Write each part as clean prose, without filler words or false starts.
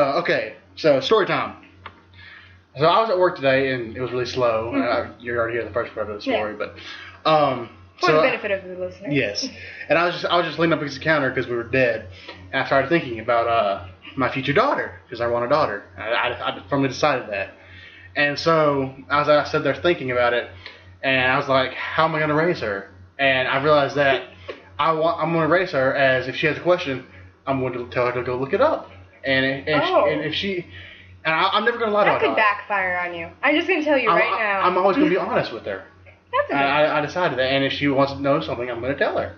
Okay, so story time. So I was at work today and it was really slow. You already hear the first part of the story, but for the benefit of the listeners. Yes, and I was just leaning up against the counter because we were dead, and I started thinking about my future daughter because I want a daughter. I firmly decided that, and so I sat there thinking about it, and I was like, how am I going to raise her? And I realized that I'm going to raise her as if she has a question, I'm going to tell her to go look it up. And if she, I'm never going to lie to her. That could backfire on you. I'm just going to tell you right now. I'm always going to be honest with her. That's okay. I decided that, and if she wants to know something, I'm going to tell her.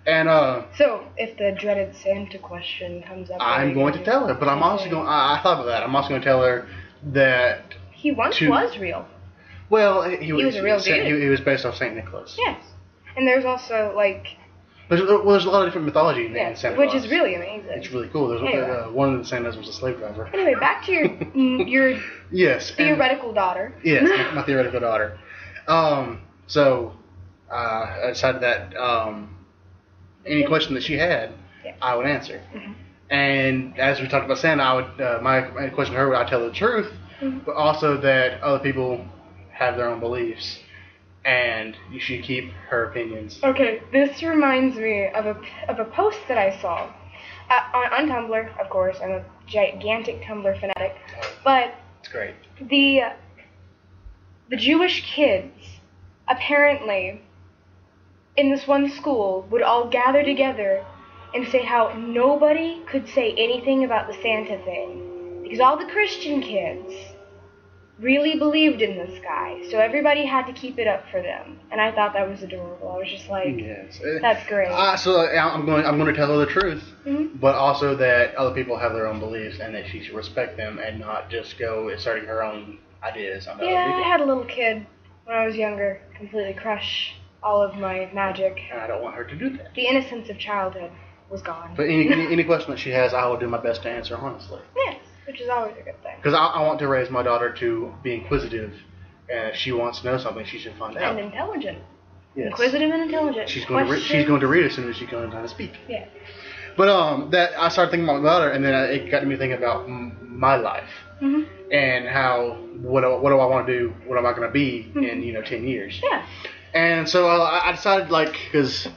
And so if the dreaded Santa question comes up, I'm going to tell her. But I'm also going. I thought of that. I'm also going to tell her that he once was real. Well, he was a real dude. He was based off Saint Nicholas. Yes, and there's also like. There's a lot of different mythology in Santa Claus. Which is really amazing. It's really cool. There's one of the Santas was a slave driver. Anyway, back to your yes, theoretical daughter. Yes, my theoretical daughter. So I decided that any question that she had, I would answer. And as we talked about Santa, I would my question to her, I'd tell her the truth, but also that other people have their own beliefs. And you should keep her opinions. Okay, this reminds me of a post that I saw on Tumblr. Of course, I'm a gigantic Tumblr fanatic, but it's great. The Jewish kids apparently in this one school would all gather together and say how nobody could say anything about the Santa thing because all the Christian kids really believed in this guy, so everybody had to keep it up for them, and I thought that was adorable. I was just like, yes. That's great. So I'm going to tell her the truth, but also that other people have their own beliefs and that she should respect them and not just go asserting her own ideas on other people. I had a little kid when I was younger completely crush all of my magic. And I don't want her to do that. The innocence of childhood was gone. But any question that she has, I will do my best to answer honestly. Yes. Which is always a good thing. Because I want to raise my daughter to be inquisitive, and if she wants to know something, she should find out. And intelligent. Yes. Inquisitive and intelligent. She's going to read as soon as she goes down to speak. Yeah. But that I started thinking about my daughter, and then it got me thinking about my life and how what do I want to do? What am I going to be in 10 years? Yeah. And so I decided because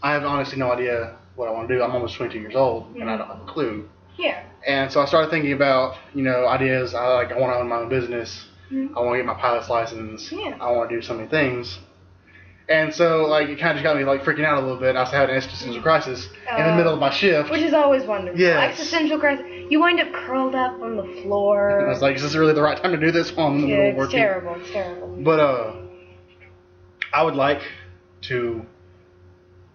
I have honestly no idea what I want to do. I'm almost 22 years old, and I don't have a clue. Yeah. And so I started thinking about, ideas. I want to own my own business. I want to get my pilot's license. Yeah. I want to do so many things. And so, it kind of just got me, freaking out a little bit. I was having an existential crisis in the middle of my shift. Which is always wonderful. Yes. Existential crisis. You wind up curled up on the floor. And I was like, is this really the right time to do this while I'm in the middle of working? Terrible. It's terrible. But, I would like to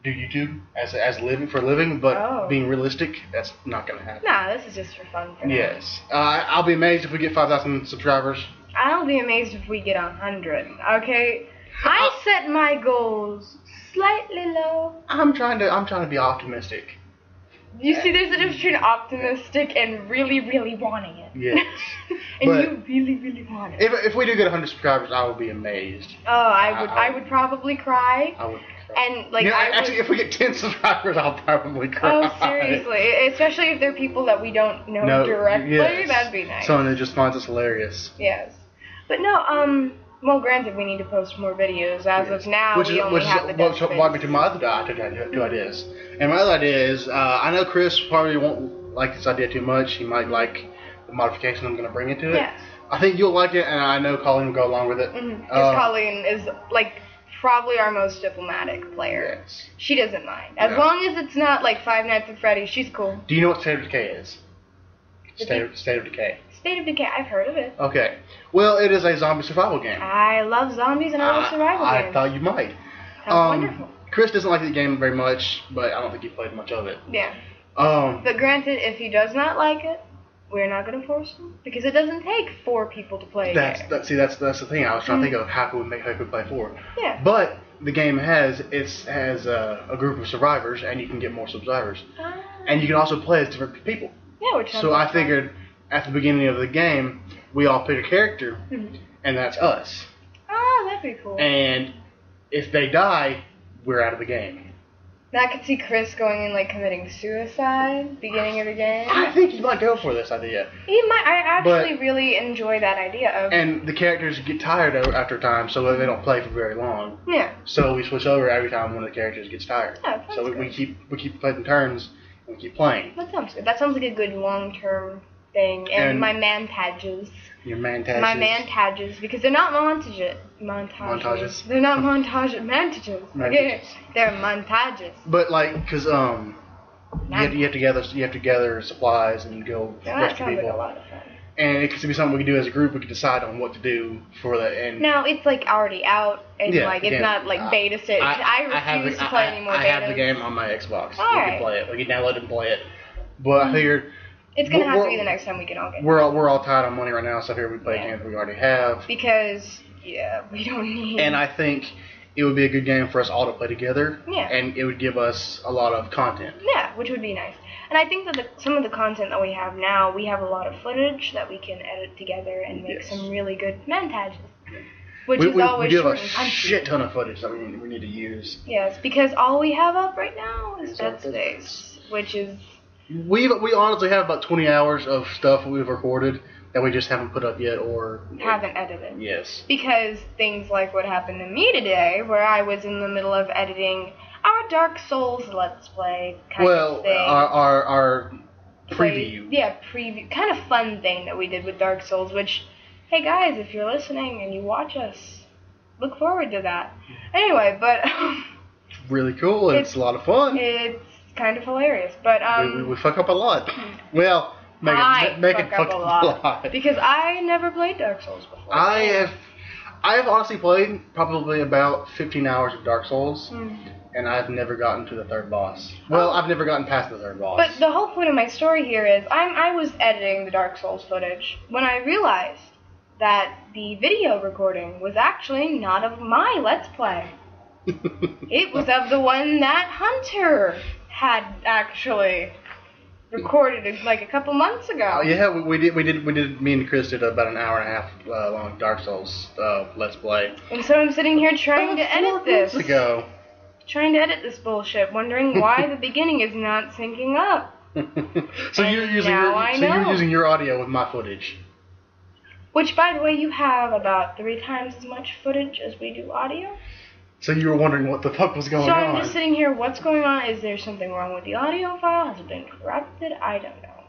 do YouTube as a living, but being realistic, that's not going to happen. Nah, this is just for fun. Yes. I'll be amazed if we get 5,000 subscribers. I'll be amazed if we get 100. Okay? I set my goals slightly low. I'm trying to be optimistic. You see, there's a difference between optimistic and really, really wanting it. Yes. And you really, really want it. If we do get 100 subscribers, I will be amazed. Oh, I would probably cry. I would cry. And actually, if we get 10 subscribers, I'll probably cry. Oh, seriously. Especially if they're people that we don't know directly. Yes. That'd be nice. Someone that just finds us hilarious. Yes. But no, well, granted, we need to post more videos. As of now, we only have the desk space. Brought me to my other two ideas. And my other idea is, I know Chris probably won't like this idea too much. He might like the modification I'm going to bring into it. Yes. I think you'll like it, and I know Colleen will go along with it. Because Colleen is, probably our most diplomatic player. Yes. She doesn't mind. As long as it's not like Five Nights at Freddy's, she's cool. Do you know what State of Decay is? State of Decay. State of Decay, I've heard of it. Okay. Well, it is a zombie survival game. I love zombies and I love survival games. I thought you might. Sounds wonderful. Chris doesn't like the game very much, but I don't think he played much of it. Yeah. But granted, if he does not like it, we're not going to force him, because it doesn't take 4 people to play a game. That's the thing. I was trying to think of how could we play 4. Yeah. But the game has a group of survivors, and you can get more survivors, and you can also play as different people. Yeah, which so I figured at the beginning of the game, we all pick a character, and that's us. Oh, that'd be cool. And if they die, we're out of the game. I could see Chris going and like committing suicide beginning of the game. I think he might go for this idea. He might. I actually really enjoy that idea of. And the characters get tired after time, so they don't play for very long. Yeah. So we switch over every time one of the characters gets tired. Yeah, so we keep playing turns and we keep playing. That sounds good. That sounds like a good long-term thing. And my man tages. Your man-tages. My man-tages, because they're not montages. They're not montages. Mantages. Okay. They're montages. But like, because you have to gather supplies and go rescue people. Like a lot of fun. And it could be something we can do as a group. We can decide on what to do for that. And now it's like already out, and it's not like beta stage. I refuse to play any more betas. I have the game on my Xbox. All right. We can play it. We can download it and play it. But I figured. It's gonna have to be the next time we can all get. We're all tight on money right now, so here we play games we already have. Because we don't need. And I think it would be a good game for us all to play together. Yeah. And it would give us a lot of content. Yeah, which would be nice. And I think that some of the content that we have now, we have a lot of footage that we can edit together and make some really good montages. Which is always we do short have and a punchy. shit ton of footage that we need to use. Yes, because all we have up right now is Dead Space, which is. We honestly have about 20 hours of stuff we've recorded that we just haven't put up yet or haven't edited. Yes. Because things like what happened to me today, where I was in the middle of editing our Dark Souls Let's Play kind of thing. Our preview. Preview. Kind of fun thing that we did with Dark Souls, which, hey guys, if you're listening and you watch us, look forward to that. Anyway, but... it's really cool and it's a lot of fun. It's kind of hilarious, but we fuck up a lot. Well, Meagan fucked up a lot because I never played Dark Souls before. I have honestly played probably about 15 hours of Dark Souls, and I've never gotten to the third boss. Well, I've never gotten past the third boss. But the whole point of my story here is I was editing the Dark Souls footage when I realized that the video recording was actually not of my Let's Play. It was of the one that Hunter had actually recorded like a couple months ago. Yeah, we did. Me and Chris did about an hour and a half long Dark Souls Let's Play. And so I'm sitting here trying to edit this. Trying to edit this bullshit, wondering why the beginning is not syncing up. So you're using your audio with my footage. Which, by the way, you have about 3 times as much footage as we do audio. So you were wondering what the fuck was going on. So I'm just sitting here, what's going on? Is there something wrong with the audio file? Has it been corrupted? I don't know.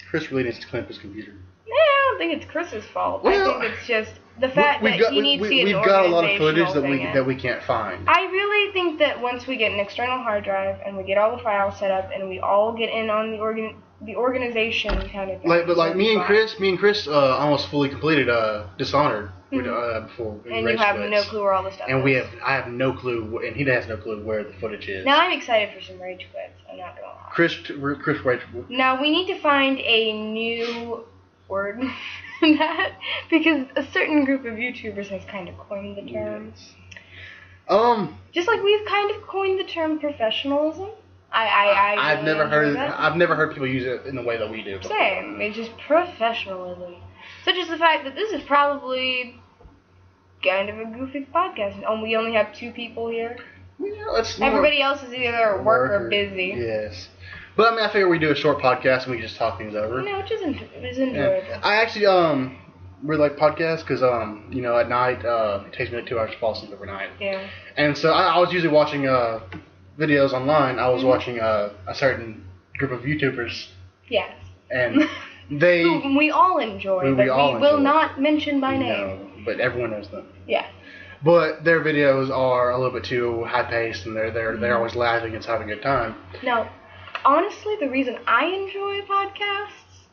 Chris really needs to clean up his computer. Yeah, I don't think it's Chris's fault. Well, I think it's just the fact that he needs to see an organizational thing. We've got a lot of footage that we can't find. I really think that once we get an external hard drive and we get all the files set up and we all get in on the organization kind of thing. Like me and Chris almost fully completed Dishonored before. And you have no clue where all the stuff is. I have no clue, and he has no clue where the footage is. Now I'm excited for some rage quits. I'm not gonna lie. Chris rage. Now we need to find a new word for that because a certain group of YouTubers has kind of coined the term. Yes. Just like we've kind of coined the term professionalism. I've never heard people use it in the way that we do. Same. It's just professionalism. Such as the fact that this is probably kind of a goofy podcast. And we only have 2 people here. Yeah, everybody else is either at work or busy. Yes. But I figure we do a short podcast and we just talk things over. No, it is enjoyable. Yeah. I actually really like podcasts because at night it takes me like 2 hours to fall asleep every night. Yeah. And so I was usually watching videos online. I was watching a certain group of YouTubers. Yes. And they we all enjoy, but we will not mention by name. No, but everyone knows them. Yeah. But their videos are a little bit too high paced, and they're always laughing and having a good time. No, honestly, the reason I enjoy podcasts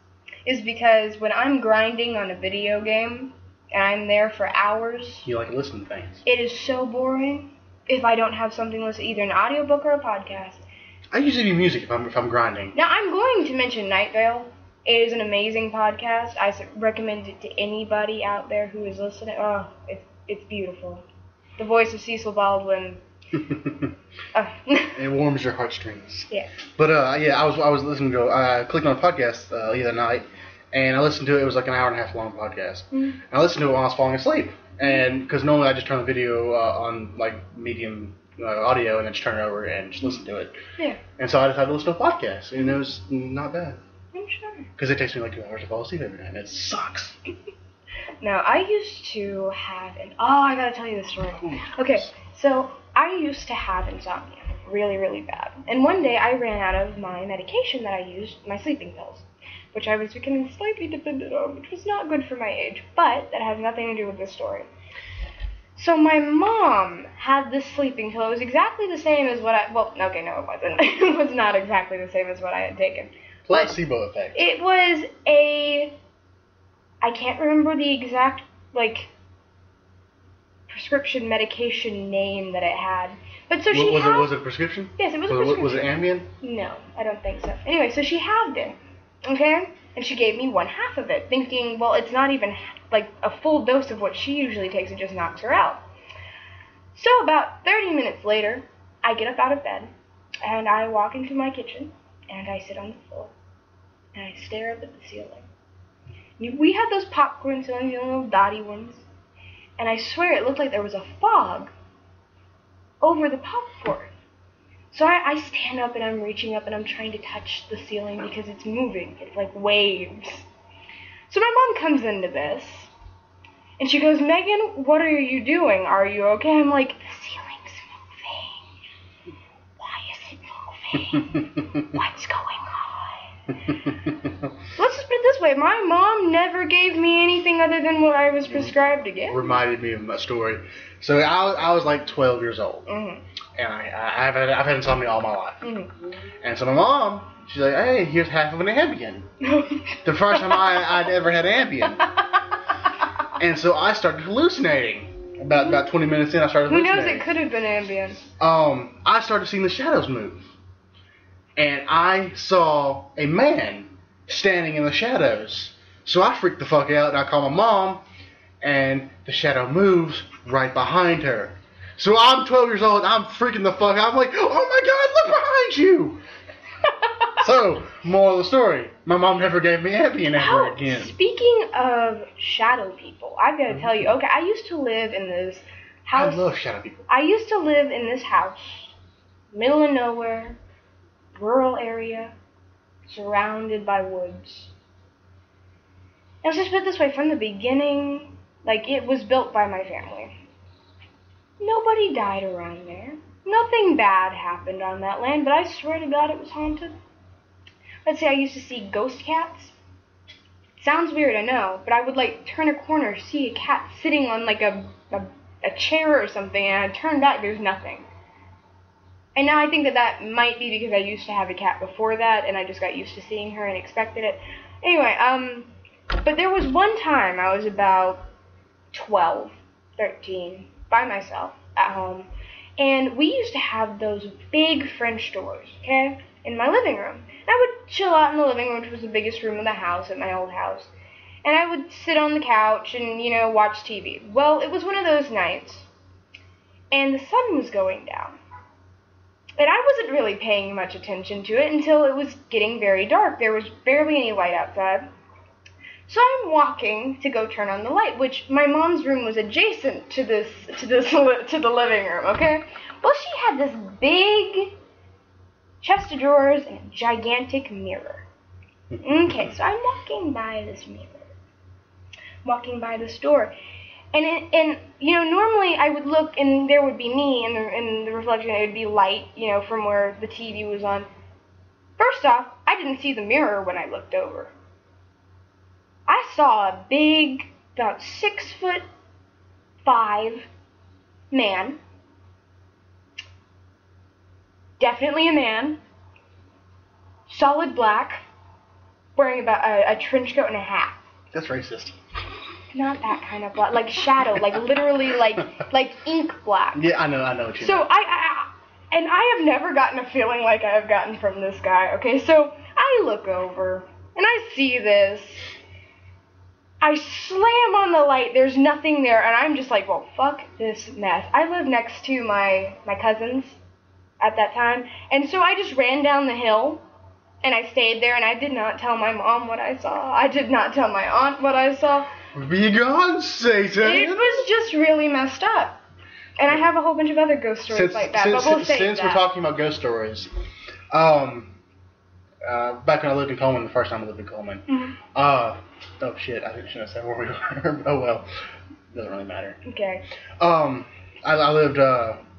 is because when I'm grinding on a video game and I'm there for hours, you like to listen to things. It is so boring if I don't have something to listen, either an audiobook or a podcast. I usually do music if I'm grinding. Now I'm going to mention Night Vale. It is an amazing podcast. I recommend it to anybody out there who is listening. Oh, it's beautiful. The voice of Cecil Baldwin. It warms your heartstrings. Yeah. But I was listening to. I clicked on a podcast the other night, and I listened to it. It was like an hour and a half long podcast. Mm-hmm. And I listened to it while I was falling asleep, and because normally I just turn the video on like medium audio and then just turn it over and just listen to it. Yeah. And so I decided to listen to a podcast, and it was not bad. I'm sure. Because it takes me like 2 hours to fall asleep every night, and it sucks. No, I used to have I gotta tell you this story. Okay, so I used to have insomnia, really, really bad. And one day I ran out of my medication that I used, my sleeping pills, which I was becoming slightly dependent on, which was not good for my age, but that has nothing to do with this story. So my mom had this sleeping pill. It was exactly the same as what it wasn't. It was not exactly the same as what I had taken. Placebo effect. It was I can't remember the exact, prescription medication name that it had. But so Was it a prescription? Yes, it was a prescription. Was it Ambien? No, I don't think so. Anyway, so she halved it, okay? And she gave me 1/2 of it, thinking, well, it's not even, a full dose of what she usually takes. It just knocks her out. So about 30 minutes later, I get up out of bed, and I walk into my kitchen, and I sit on the floor, and I stare up at the ceiling. We had those popcorn ceilings, little dotty ones, and I swear it looked like there was a fog over the popcorn. So I stand up and I'm reaching up and I'm trying to touch the ceiling because it's moving. It's like waves. So my mom comes into this, and she goes, "Megan, what are you doing? Are you okay?" I'm like, "The ceiling's moving. Why is it moving? What's going on?" Let's just put it this way. My mom never gave me anything other than what I was prescribed to get. Reminded me of my story. So I was like 12 years old. Mm-hmm. And I've had insomnia all my life. Mm-hmm. And so my mom, she's like, "Hey, here's half of an Ambien." The first time I'd ever had Ambien. And so I started hallucinating. About 20 minutes in, I started hallucinating. Who knows, it could have been Ambien. I started seeing the shadows move. And I saw a man standing in the shadows. So I freaked the fuck out, and I call my mom, and the shadow moves right behind her. So I'm 12 years old, I'm freaking the fuck out. I'm like, "Oh my god, look behind you!" So, moral of the story, my mom never gave me Ambien ever again. Speaking of shadow people, I've got to tell you, okay, I used to live in this house. I love shadow people. I used to live in this house, middle of nowhere, rural area, surrounded by woods. Let's just put it this way, from the beginning, it was built by my family. Nobody died around there. Nothing bad happened on that land, but I swear to God it was haunted. Let's say I used to see ghost cats. Sounds weird, I know, but I would turn a corner, see a cat sitting on a chair or something, and I'd turn back, there's nothing. And now I think that might be because I used to have a cat before that, and I just got used to seeing her and expected it. Anyway, but there was one time I was about 12, 13, by myself at home, and we used to have those big French doors, okay, in my living room. And I would chill out in the living room, which was the biggest room in the house at my old house, and I would sit on the couch and, watch TV. Well, it was one of those nights, and the sun was going down. And I wasn't really paying much attention to it until it was getting very dark. There was barely any light outside. So I'm walking to go turn on the light, which my mom's room was adjacent to the living room, okay? Well, she had this big chest of drawers and a gigantic mirror. Okay, so I'm walking by this mirror, walking by this door, and normally I would look and there would be me in the reflection. It would be light, from where the TV was on. First off, I didn't see the mirror when I looked over. I saw a big, about 6'5" man. Definitely a man. Solid black. Wearing about a trench coat and a hat. That's racist. Not that kind of black. Like shadow. Literally like ink black. Yeah, I know what you mean. So I have never gotten a feeling like I have gotten from this guy. Okay, so I look over and I see this. I slam on the light, there's nothing there, and I'm just like, well, fuck this mess. I lived next to my cousins at that time, and so I just ran down the hill, and I stayed there, and I did not tell my mom what I saw. I did not tell my aunt what I saw. Be gone, Satan! It was just really messed up. And I have a whole bunch of other ghost stories like that, but we'll save since that. we're talking about ghost stories, back when I lived in Coleman, the first time I lived in Coleman, oh shit, I shouldn't have said where we were. Oh well, doesn't really matter. Okay. I lived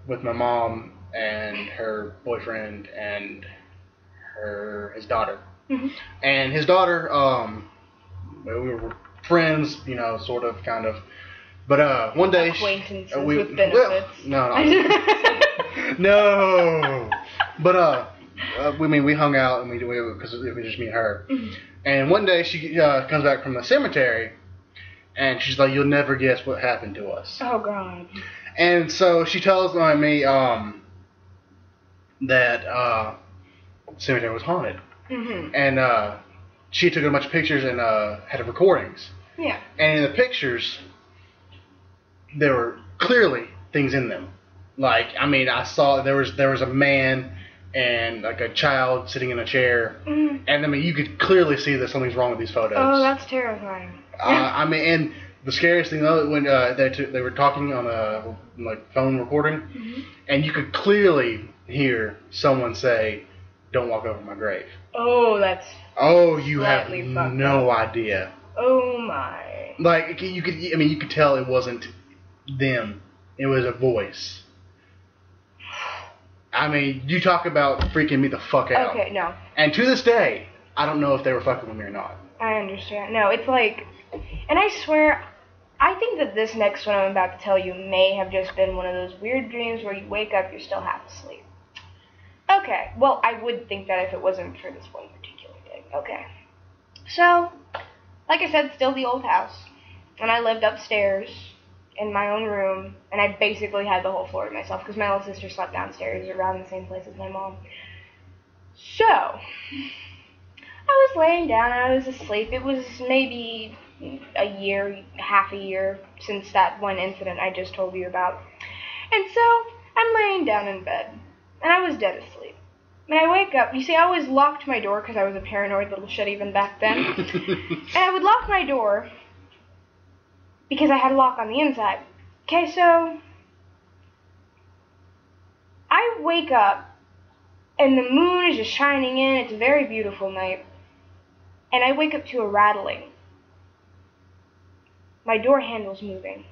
with my mom and her boyfriend and his daughter. And his daughter, we were friends, you know, sort of, kind of. But one day, acquaintances with benefits. Well, no. But we hung out and because it was just me and her. And one day she comes back from the cemetery, and she's like, "You'll never guess what happened to us." Oh God. And so she tells me that the cemetery was haunted. And she took a bunch of pictures and had recordings. Yeah. And in the pictures, there were clearly things in them. Like, I mean, I saw there was a man and like a child sitting in a chair, and I mean, you could clearly see that something's wrong with these photos. Oh, that's terrifying. I mean, and the scariest thing though, when they were talking on a phone recording, and you could clearly hear someone say, "Don't walk over my grave." Oh, that's. Oh, you have no idea. Oh my. Like you could tell it wasn't them. It was a voice. I mean, you talk about freaking me the fuck out. Okay, no. And to this day, I don't know if they were fucking with me or not. I understand. No, it's like, and I swear, I think that this next one I'm about to tell you may have just been one of those weird dreams where you wake up, you're still half asleep. Okay, well, I would think that if it wasn't for this one particular thing. Okay. So, like I said, still the old house. And I lived upstairs in my own room, and I basically had the whole floor to myself because my little sister slept downstairs around the same place as my mom. So, I was laying down, I was asleep. It was maybe half a year since that one incident I just told you about. And so, I'm laying down in bed, and I was dead asleep. And I wake up, you see, I always locked my door because I was a paranoid little shit even back then. And I would lock my door because I had a lock on the inside. Okay, so I wake up, and the moon is just shining in. It's a very beautiful night. And I wake up to a rattling. My door handle's moving.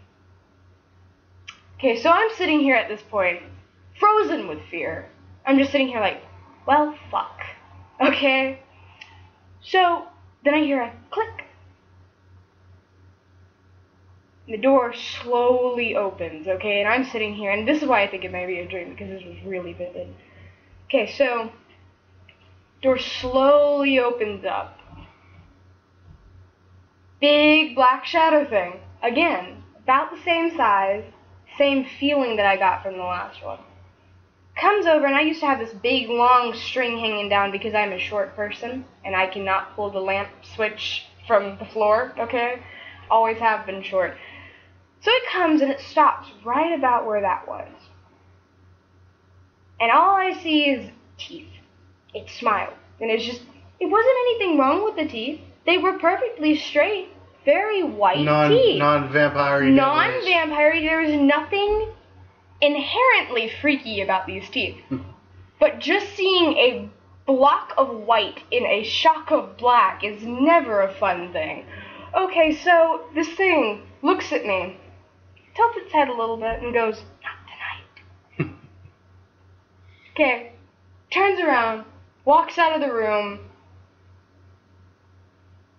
Okay, so I'm sitting here at this point, frozen with fear. I'm just sitting here like, well, fuck. Okay? So, then I hear a click. The door slowly opens, okay? And I'm sitting here, and this is why I think it may be a dream, because this was really vivid. Okay, so, door slowly opens up. Big black shadow thing. Again, about the same size, same feeling that I got from the last one. Comes over, and I used to have this big, long string hanging down because I'm a short person, and I cannot pull the lamp switch from the floor, okay? Always have been short. So it comes, and it stops right about where that was. And all I see is teeth. It smiled, and it wasn't anything wrong with the teeth. They were perfectly straight, very white teeth. Non-vampire. Non-vampire. There was nothing inherently freaky about these teeth. But just seeing a block of white in a shock of black is never a fun thing. Okay, so this thing looks at me, tilts its head a little bit, and goes, "Not tonight." Okay, turns around, walks out of the room,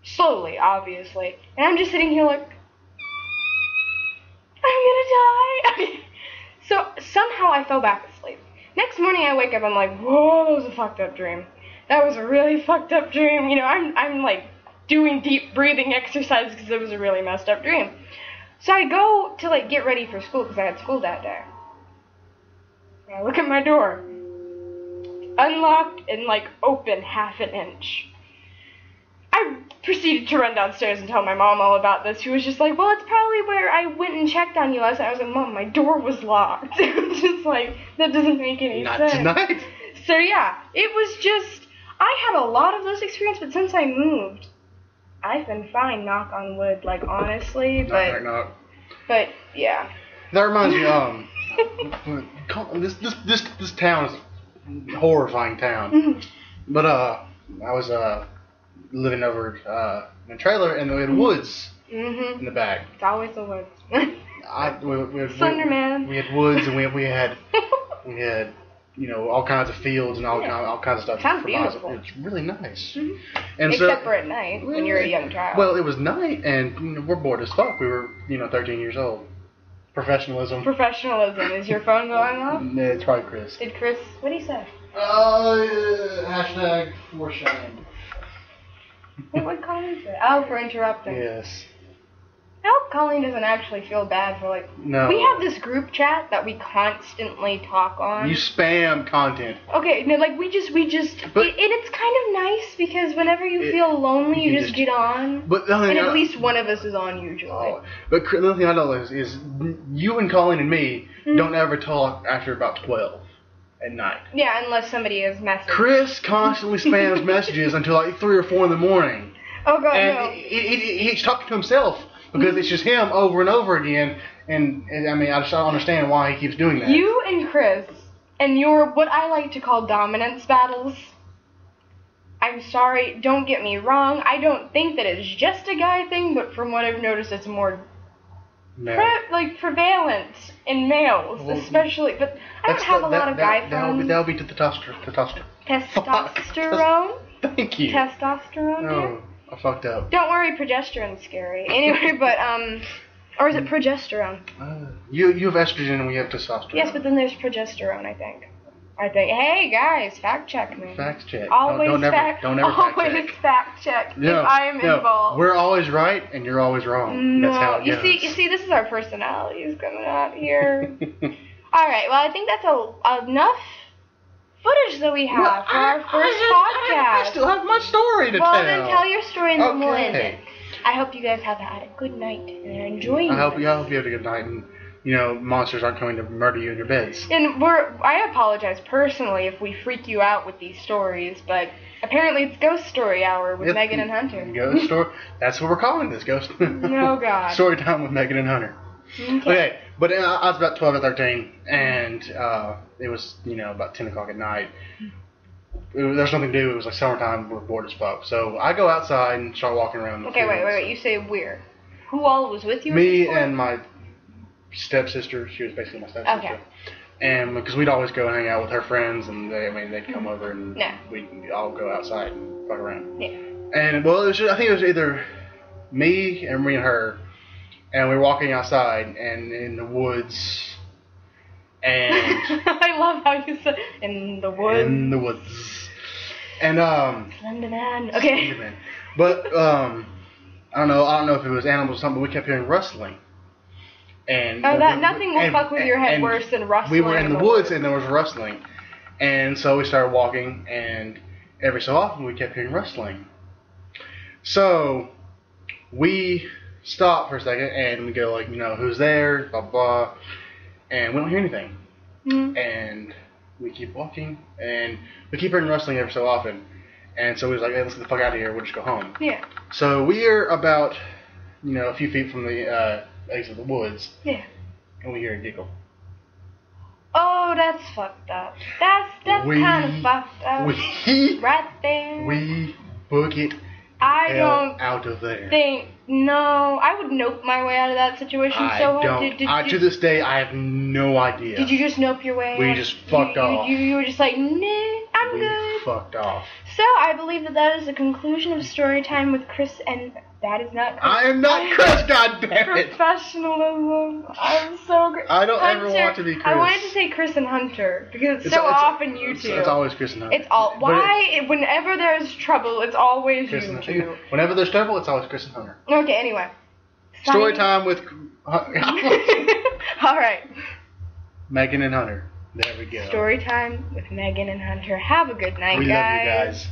slowly, obviously, and I'm just sitting here like, I'm gonna die. So somehow I fell back asleep. Next morning I wake up, I'm like, whoa, that was a fucked up dream. That was a really fucked up dream. You know, I'm like doing deep breathing exercises because it was a really messed up dream. So I go to like get ready for school because I had school that day. And I look at my door. It's unlocked and like open half an inch. I proceeded to run downstairs and tell my mom all about this. She was just like, well, it's probably where I went and checked on you last night. I was like, Mom, my door was locked. It was just like, that doesn't make any sense. Not tonight. So yeah, it was just, I had a lot of those experiences, but since I moved, I've been fine, knock on wood, like honestly, but Knock. but yeah. That reminds me, This town is a horrifying town. But I was living over in a trailer, and we had woods in the back. It's always the woods. Slenderman. We had woods, and we had all kinds of fields and all kinds of stuff. Sounds beautiful. It's really nice. And except for at night when you're a young child. Well, it was night, and we're bored as fuck. We were 13 years old. Professionalism. Is your phone going off? No, it's probably Chris. Did Chris? What did he say? Hashtag for shame. What would Colleen say? Oh, for interrupting. Yes. I hope Colleen doesn't actually feel bad for No. We have this group chat that we constantly talk on. You spam content. Okay, no, we just. But, it's kind of nice because whenever you feel lonely, you just get on. But and at least one of us is on usually. Oh, but the other thing I know is you and Colleen and me don't ever talk after about 12 at night. Yeah, unless somebody is messaging. Chris constantly spams messages until 3 or 4 in the morning. Oh god, and no. He's talking to himself. Because it's just him over and over again, and I mean, I just don't understand why he keeps doing that. You and Chris, and your, what I like to call dominance battles, I'm sorry, don't get me wrong, I don't think that it's just a guy thing, but from what I've noticed, it's more prevalent in males, especially, but I don't have a lot of guy friends. That'll be testosterone. Testosterone? Thank you. Testosterone? No. I fucked up. Don't worry, progesterone's scary. Anyway, but, or is it progesterone? You have estrogen and we have testosterone. Yes, but then there's progesterone, I think. Hey, guys, fact check me. Fact check. Always don't ever fact check if No, I am involved. We're always right and you're always wrong. No, that's how it goes. You see, this is our personalities coming out here. Alright, well, I think that's enough footage that we have for our first podcast. I still have my story to tell. Well, then tell your story and then we'll end Okay. it. I hope you guys have had a good night and are enjoying I hope this. you had a good night and, monsters aren't coming to murder you in your beds. And I apologize personally if we freak you out with these stories, but apparently it's Ghost Story Hour with Meagan and Hunter. Ghost Story. That's what we're calling this, Ghost. No, God. Story time with Meagan and Hunter. Okay, but I was about 12 or 13, and it was, about 10 o'clock at night. There's nothing to do. It was summertime. We're bored as fuck. So I go outside and start walking around. Okay, wait. You say we're. Who all was with you? Me and my stepsister. She was basically my stepsister. Okay. And because we'd always go hang out with her friends, and they'd come over, and we'd all go outside and fuck around. Yeah. And I think it was either me and her. And we were walking outside and in the woods. And I love how you said in the woods. In the woods. And Slenderman. Okay. Slenderman. But I don't know if it was animals or something, but we kept hearing rustling. And nothing will fuck with your head worse than rustling. We were in the woods and there was rustling. And so we started walking, and every so often we kept hearing rustling. So we stop for a second and we go who's there, blah blah, and we don't hear anything. And we keep walking and we keep hearing rustling every so often, and so we was like, hey, let's get the fuck out of here, we'll just go home. Yeah. So we're about a few feet from the exit of the woods. Yeah. And we hear a giggle. Oh, that's fucked up. That's kind of fucked up. Right there. We book it. I don't out of there. No, I would nope my way out of that situation so hard. To this day, I have no idea. Did you just nope your way out? We just fucked off. You were just like, nah, I'm good. We fucked off. So, I believe that is the conclusion of story time with Chris, and that is not Chris. I am not Chris, goddammit! Professionalism. I'm so great. I don't ever want to be Chris. I wanted to say Chris and Hunter, because it's often you two. It's always Chris and Hunter. Whenever there's trouble, it's always Chris you two. Whenever there's trouble, it's always Chris and Hunter. Okay, anyway. Story time with... Alright. Meagan and Hunter. There we go. Story time with Meagan and Hunter. Have a good night, guys. We love you guys.